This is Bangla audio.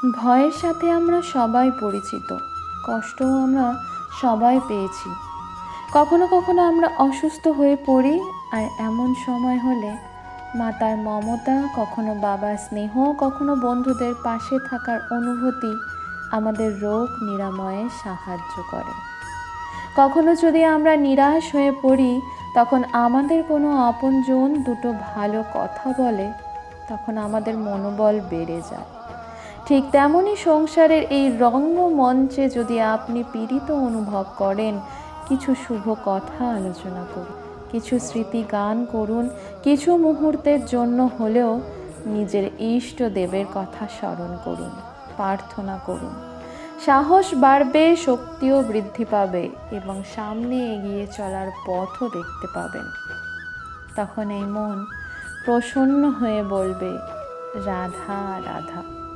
ভয়ের সাথে আমরা সবাই পরিচিত, কষ্টও আমরা সবাই পেয়েছি। কখনো কখনো আমরা অসুস্থ হয়ে পড়ি, আর এমন সময় হলে মাতার মমতা, কখনো বাবার স্নেহ, কখনো বন্ধুদের পাশে থাকার অনুভূতি আমাদের রোগ নিরাময়ে সাহায্য করে। কখনো যদি আমরা নিরাশ হয়ে পড়ি, তখন আমাদের কোনো আপনজন দুটো ভালো কথা বলে, তখন আমাদের মনোবল বেড়ে যায়। ঠিক তেমনই সংসারের এই রঙ্গমঞ্চে যদি আপনি পীড়িত অনুভব করেন, কিছু শুভ কথা আলোচনা করুন, কিছু স্মৃতি গান করুন, কিছু মুহূর্তের জন্য হলেও নিজের ইষ্ট দেবের কথা স্মরণ করুন, প্রার্থনা করুন। সাহস বাড়বে, শক্তিও বৃদ্ধি পাবে এবং সামনে এগিয়ে চলার পথও দেখতে পাবেন। তখন এই মন প্রসন্ন হয়ে বলবে, রাধা রাধা।